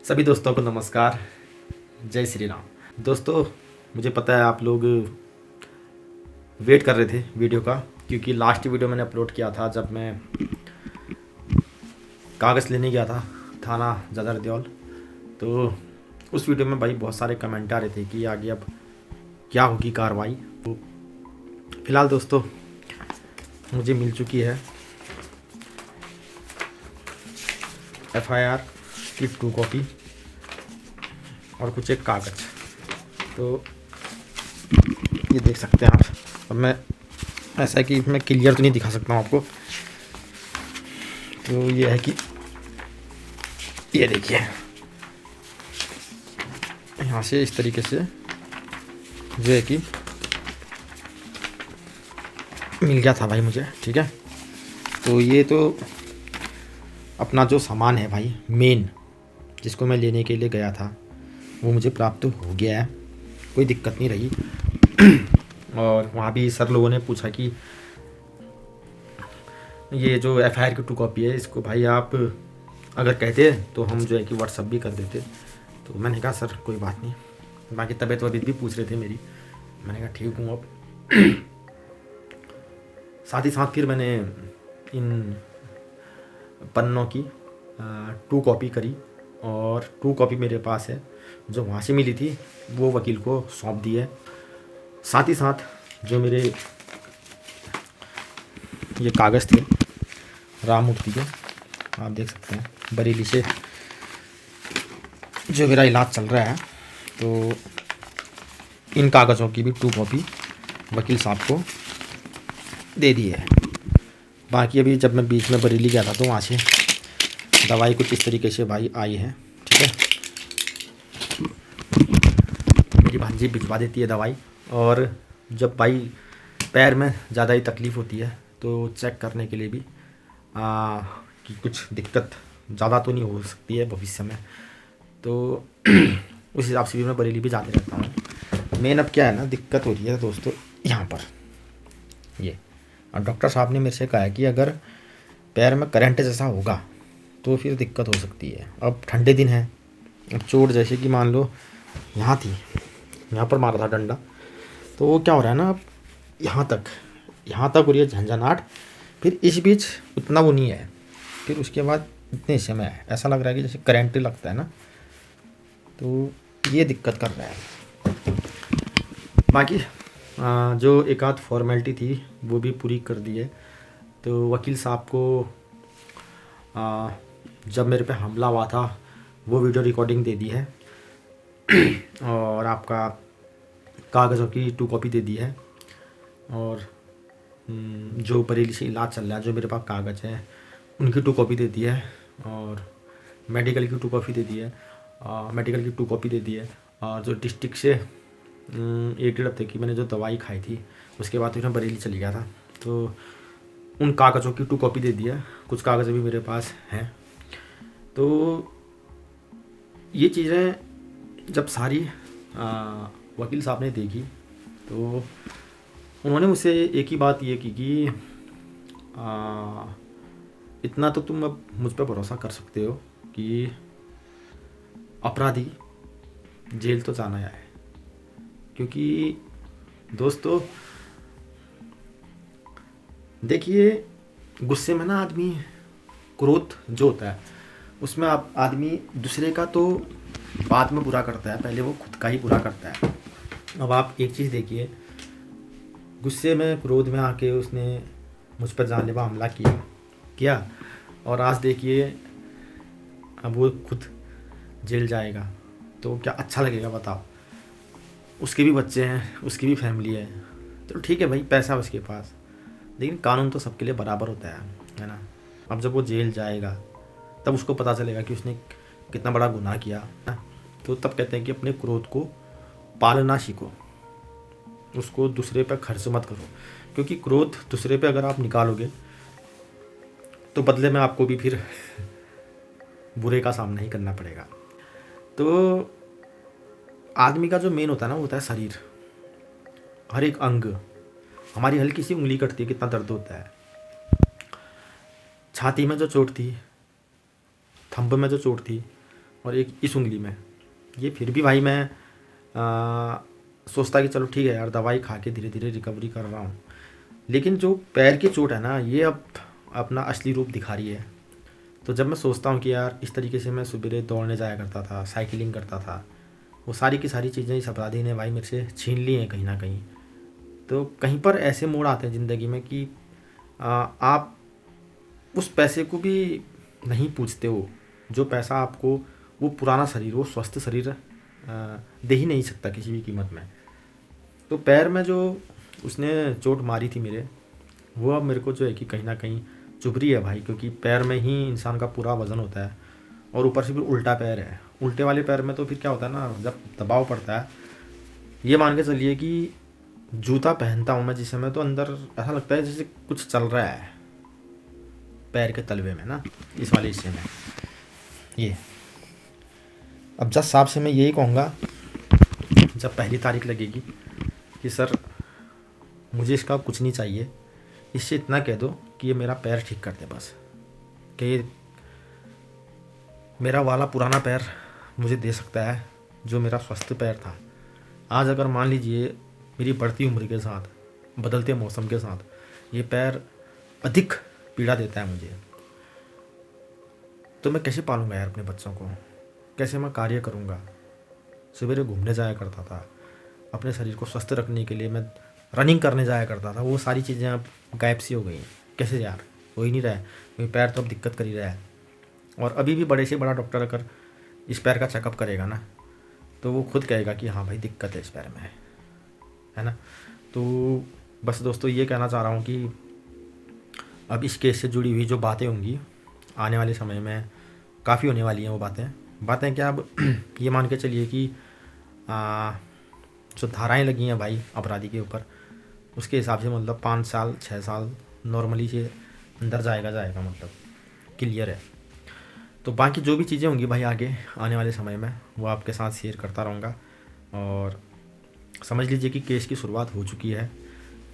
सभी दोस्तों को नमस्कार। जय श्री राम। दोस्तों, मुझे पता है आप लोग वेट कर रहे थे वीडियो का, क्योंकि लास्ट वीडियो मैंने अपलोड किया था जब मैं कागज़ लेने गया था थाना जदरदौल। तो उस वीडियो में भाई बहुत सारे कमेंट आ रहे थे कि आगे अब क्या होगी कार्रवाई। तो फ़िलहाल दोस्तों मुझे मिल चुकी है FIR की 2 कॉपी और कुछ एक कागज़। तो ये देख सकते हैं आप। अब मैं ऐसा है कि मैं क्लियर तो नहीं दिखा सकता हूँ आपको। तो ये है कि ये देखिए, यहाँ से इस तरीके से जो है कि मिल गया था भाई मुझे, ठीक है। तो ये तो अपना जो सामान है भाई मेन, जिसको मैं लेने के लिए गया था, वो मुझे प्राप्त हो गया है, कोई दिक्कत नहीं रही। और वहाँ भी सर लोगों ने पूछा कि ये जो FIR की 2 कॉपी है, इसको भाई आप अगर कहते तो हम जो है कि व्हाट्सअप भी कर देते। तो मैंने कहा सर कोई बात नहीं। बाकी तबीयत वबीयत भी पूछ रहे थे मेरी, मैंने कहा ठीक हूँ अब। साथ ही साथ फिर मैंने इन पन्नों की 2 कॉपी करी, और 2 कॉपी मेरे पास है जो वहाँ से मिली थी, वो वकील को सौंप दी है। साथ ही साथ जो मेरे ये कागज़ थे राममूर्ति के, आप देख सकते हैं, बरेली से जो मेरा इलाज चल रहा है, तो इन कागज़ों की भी 2 कॉपी वकील साहब को दे दी है। बाकी अभी जब मैं बीच में बरेली गया था तो वहाँ से दवाई कुछ इस तरीके से भाई आई है, ठीक है। मेरी भांजी भिजवा देती है दवाई। और जब भाई पैर में ज़्यादा ही तकलीफ़ होती है तो चेक करने के लिए भी कि कुछ दिक्कत ज़्यादा तो नहीं हो सकती है भविष्य में, तो उस हिसाब से भी मैं बरेली भी जाते रहता हूँ। मेन अब क्या है ना, दिक्कत हो रही है दोस्तों यहाँ पर ये। और डॉक्टर साहब ने मेरे से कहा है कि अगर पैर में करंट जैसा होगा तो फिर दिक्कत हो सकती है। अब ठंडे दिन है, अब चोट जैसे कि मान लो यहाँ थी, यहाँ पर मारा था डंडा, तो वो क्या हो रहा है ना, अब यहाँ तक हो रही है झंझनाहट। फिर इस बीच उतना वो नहीं है, फिर उसके बाद इतने समय है, ऐसा लग रहा है कि जैसे करंट लगता है ना, तो ये दिक्कत कर रहा है। बाकी जो एक आध फॉर्मेलिटी थी वो भी पूरी कर दी है। तो वकील साहब को जब मेरे पे हमला हुआ था वो वीडियो रिकॉर्डिंग दे दी है, और आपका कागज़ों की 2 कॉपी दे दी है, और जो बरेली से इलाज चल रहा है जो मेरे पास कागज़ है उनकी 2 कॉपी दे दी है, और मेडिकल की 2 कॉपी दे दी है, मेडिकल की 2 कॉपी दे दी है। और जो डिस्ट्रिक्ट से 1-1.5 हफ्ते की मैंने जो दवाई खाई थी उसके बाद फिर मैं बरेली चली गया था, तो उन कागज़ों की 2 कॉपी दे दी है। कुछ कागज़ भी मेरे पास हैं। तो ये चीज़ें जब सारी वकील साहब ने देखी तो उन्होंने मुझसे एक ही बात ये की कि इतना तो तुम अब मुझ पर भरोसा कर सकते हो कि अपराधी जेल तो जाना है। क्योंकि दोस्तों देखिए, गुस्से में ना आदमी, क्रोध जो होता है उसमें आप आदमी दूसरे का तो बाद में बुरा करता है, पहले वो खुद का ही बुरा करता है। अब आप एक चीज़ देखिए, गुस्से में क्रोध में आके उसने मुझ पर जानलेवा हमला किया, और आज देखिए अब वो खुद जेल जाएगा, तो क्या अच्छा लगेगा बताओ। उसके भी बच्चे हैं, उसकी भी फैमिली है, तो ठीक है भाई, पैसा उसके पास, लेकिन कानून तो सबके लिए बराबर होता है ना। अब जब वो जेल जाएगा तब उसको पता चलेगा कि उसने कितना बड़ा गुनाह किया, तो तब कहते हैं कि अपने क्रोध को पालना सीखो, उसको दूसरे पर खर्च मत करो। क्योंकि क्रोध दूसरे पे अगर आप निकालोगे तो बदले में आपको भी फिर बुरे का सामना ही करना पड़ेगा। तो आदमी का जो मेन होता है ना, वो होता है शरीर, हर एक अंग। हमारी हल्की सी उंगली कटती है, कितना दर्द होता है। छाती में जो चोट थी, थंब में जो चोट थी, और एक इस उंगली में। ये फिर भी भाई मैं सोचता कि चलो ठीक है यार, दवाई खा के धीरे धीरे रिकवरी कर रहा हूँ। लेकिन जो पैर की चोट है ना, ये अब अपना असली रूप दिखा रही है। तो जब मैं सोचता हूँ कि यार इस तरीके से मैं सुबह दौड़ने जाया करता था, साइकिलिंग करता था, वो सारी की सारी चीज़ें इस अपराधी ने भाई मेरे से छीन ली हैं कहीं ना कहीं। तो कहीं पर ऐसे मोड़ आते हैं ज़िंदगी में कि आप उस पैसे को भी नहीं पूछते हो, जो पैसा आपको वो पुराना शरीर, वो स्वस्थ शरीर दे ही नहीं सकता किसी भी कीमत में। तो पैर में जो उसने चोट मारी थी मेरे, वो अब मेरे को जो है कि कहीं ना कहीं चुभ रही है भाई, क्योंकि पैर में ही इंसान का पूरा वज़न होता है और ऊपर से फिर उल्टा पैर है। उल्टे वाले पैर में तो फिर क्या होता है ना, जब दबाव पड़ता है, ये मान के चलिए कि जूता पहनता हूँ मैं जिस समय, तो अंदर ऐसा लगता है जैसे कुछ चल रहा है पैर के तलवे में ना, इस वाले हिस्से में ये। अब जज साहब से मैं यही कहूँगा, जब पहली तारीख लगेगी, कि सर मुझे इसका कुछ नहीं चाहिए, इससे इतना कह दो कि ये मेरा पैर ठीक कर दे बस, कि ये मेरा वाला पुराना पैर मुझे दे सकता है जो मेरा स्वस्थ पैर था। आज अगर मान लीजिए मेरी बढ़ती उम्र के साथ, बदलते मौसम के साथ ये पैर अधिक पीड़ा देता है मुझे, तो मैं कैसे पालूंगा यार अपने बच्चों को, कैसे मैं कार्य करूंगा। सवेरे घूमने जाया करता था, अपने शरीर को स्वस्थ रखने के लिए मैं रनिंग करने जाया करता था, वो सारी चीज़ें अब गायब सी हो गई हैं। कैसे यार, हो ही नहीं रहा है, क्योंकि पैर तो अब दिक्कत कर ही रहा है। और अभी भी बड़े से बड़ा डॉक्टर अगर इस पैर का चेकअप करेगा ना, तो वो खुद कहेगा कि हाँ भाई दिक्कत है इस पैर में, है ना। तो बस दोस्तों ये कहना चाह रहा हूँ कि अब इस केस से जुड़ी हुई जो बातें होंगी आने वाले समय में काफ़ी होने वाली हैं। वो बातें क्या, अब ये मान के चलिए कि जो धाराएं लगी हैं भाई अपराधी के ऊपर, उसके हिसाब से मतलब 5 साल 6 साल नॉर्मली से अंदर जाएगा, मतलब क्लियर है। तो बाकी जो भी चीज़ें होंगी भाई आगे आने वाले समय में, वो आपके साथ शेयर करता रहूँगा। और समझ लीजिए कि केस की शुरुआत हो चुकी है,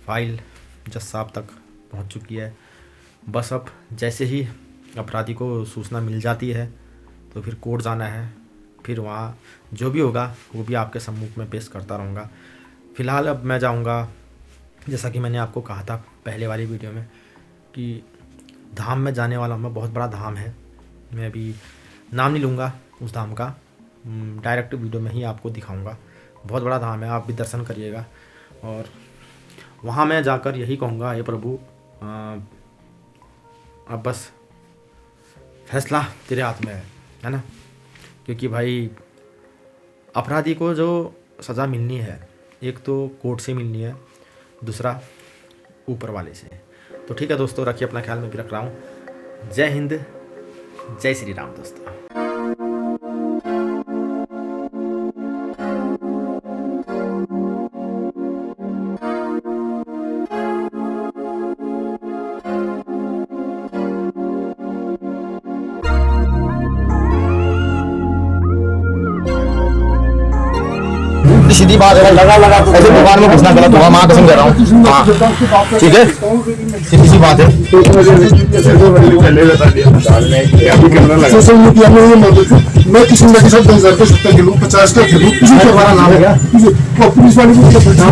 फाइल जज साहब तक पहुँच चुकी है। बस अब जैसे ही अपराधी को सूचना मिल जाती है तो फिर कोर्ट जाना है, फिर वहाँ जो भी होगा वो भी आपके सम्मुख में पेश करता रहूँगा। फ़िलहाल अब मैं जाऊँगा, जैसा कि मैंने आपको कहा था पहले वाली वीडियो में, कि धाम में जाने वाला हूँ मैं, बहुत बड़ा धाम है। मैं अभी नाम नहीं लूँगा उस धाम का, डायरेक्ट वीडियो में ही आपको दिखाऊँगा। बहुत बड़ा धाम है, आप भी दर्शन करिएगा। और वहाँ मैं जाकर यही कहूँगा, हे प्रभु अब बस फैसला तेरे हाथ में है ना। क्योंकि भाई अपराधी को जो सज़ा मिलनी है, एक तो कोर्ट से मिलनी है, दूसरा ऊपर वाले से। तो ठीक है दोस्तों, रखिए अपना ख्याल, मैं भी रख रहा हूँ। जय हिंद, जय श्री राम दोस्तों। सीधी बात है, लगा ऐसे दुकान में घुसना गलत होगा, माँ कसम कह रहा हूँ। हाँ ठीक है, सीधी सी बात है। सोशल मीडिया में ये मौजूद है, मैं किसी न किसी 2070 किलो 50 का किलो किसी को हमारा नाम है, वो पुलिस वाले को लिखेगा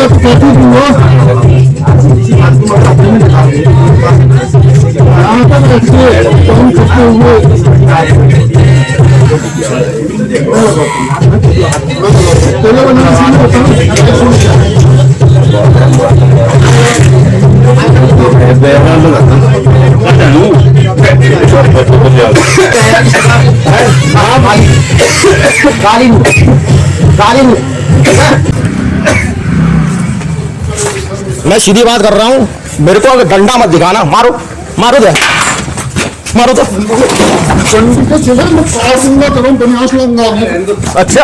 तो कहते मैं सीधी बात कर रहा हूँ, मेरे को अगर डंडा मत दिखाना, मारो मारो दे, मारो तो। अच्छा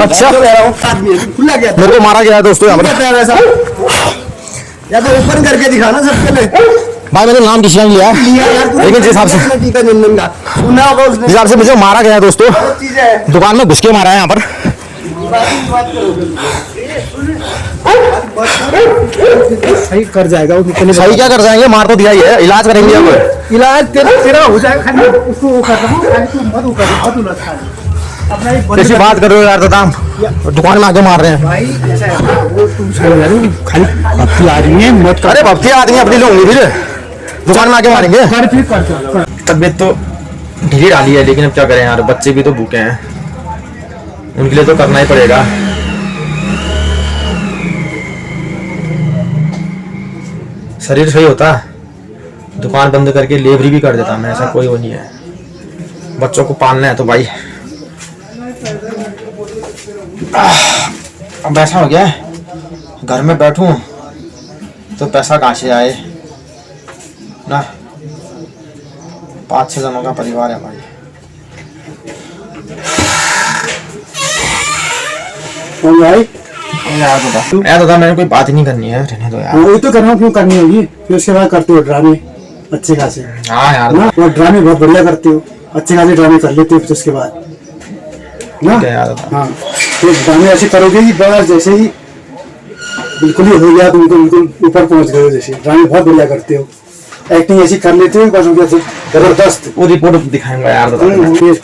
अच्छा, मेरे को मारा गया है दोस्तों यहाँ पर। या तो ओपन करके दिखाना सबके लिए। भाई मैंने नाम किसी का नहीं लिया, लेकिन जिस हिसाब से मुझे मारा गया है दोस्तों, दुकान में घुस के मारा है यहाँ पर। सही कर जाएगा वो, सही क्या कर जाएंगे, मार तो दिया ही है, इलाज करेंगे अब। इलाज तेरा हो जाएगा, खाली उसको वो कर रहा हूँ, खाली तू मत वो कर, मत उलझ खाली अपना ही बंद कैसी कर। बात कर रहे हो यार दादा, दुकान में आके मार रहे हैं। भाई ऐसा है ना, वो तुम समझ रहे हो, खाली भक्ति आदमी है, मत कर। अरे भक्ति आदमी अपनी लूंगी फिर दुकान में आके मारेंगे। कर फिर कर। तबीयत तो ढीली डाली है, लेकिन अब क्या करें यार, बच्चे भी तो भूखे हैं, उनके लिए तो करना ही पड़ेगा। शरीर सही होता दुकान बंद करके लेबरी भी कर देता मैं, ऐसा कोई वो नहीं है। बच्चों को पालना है तो भाई अब ऐसा हो गया है, घर में बैठूं तो पैसा कहाँ से आए ना। 5-6 जनों का परिवार है भाई। भाई यार दादा मैंने कोई बात ही नहीं करनी है, रहने दो यार। वही तो कर रहा हूँ, क्यों करनी होगी, फिर उसके बाद करते हो ड्रामे अच्छे खासे। हाँ यार ना वो ड्रामे बहुत बढ़िया करते हो, अच्छे खासे ड्रामे कर लेते हो फिर उसके बाद ना। क्या यार दादा, हाँ तो ड्रामे ऐसे करोगे कि बस जैसे ही बिल्कुल ही हो गया, तुमको बिल्कुल ऊपर पहुंच गए हो। जैसे ड्रामे बहुत बढ़िया करते हो, एक्टिंग ऐसी कर लेते हो बस हो गया जबरदस्त। वो रिपोर्ट दिखाऊंगा यार दादा।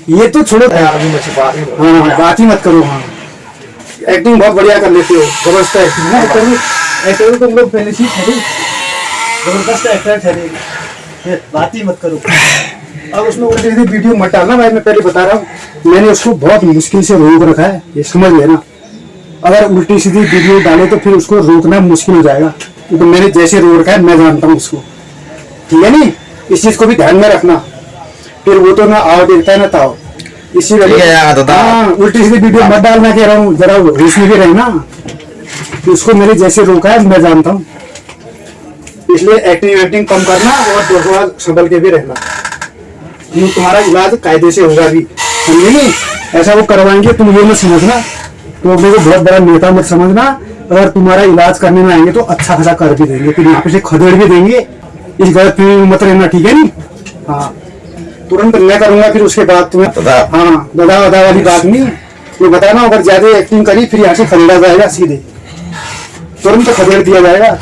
ये तो छोड़ो यार अभी मुझे बात नहीं करो। हाँ बात ही मत करो। हाँ एक्टिंग बहुत बढ़िया कर लेते हो, जबरदस्त एक्टिंग ना। एक्टर तो लोग पहले से ठहरे, जबरदस्त एक्टर ठहरे, बात ही मत करो। अब उसमें उल्टी सीधी वीडियो मत डालना भाई, मैं पहले बता रहा हूँ, मैंने उसको बहुत मुश्किल से रोक रखा है, ये समझ लेना। अगर उल्टी सीधी वीडियो डाले तो फिर उसको रोकना मुश्किल हो जाएगा, क्योंकि मैंने जैसे रोक रखा है मैं जानता हूँ उसको, ठीक है नहीं। इस चीज को भी ध्यान में रखना, फिर वो तो ना आओ देखता है ना ताओ, इसी वजह। हाँ उल्टी सीधी वीडियो मत डालना कह रहा हूँ, जरा होश में भी रहना। तो उसको मैंने जैसे रोका है मैं जानता हूँ, इसलिए एक्टिंग कम करना और थोड़ा संभल के भी रहना। तुम्हारा इलाज कायदे से होगा भी, समझे नहीं। ऐसा वो करवाएंगे, तुम ये मत समझना, तो अपने को बहुत बड़ा नेता मत समझना। अगर तुम्हारा इलाज करने में आएंगे तो अच्छा खासा कर भी देंगे, फिर यहाँ पे से खदेड़ भी देंगे। इस गलत फहमी में मत रहना, ठीक है नहीं। हाँ तुरंत मैं करूंगा, फिर उसके बाद तुम्हें हाँ दादा वाली बात नहीं, वो बताना। अगर ज्यादा एक्टिंग करी फिर यहाँ से खदेड़ा जाएगा, सीधे तुरंत खदेड़ दिया जाएगा।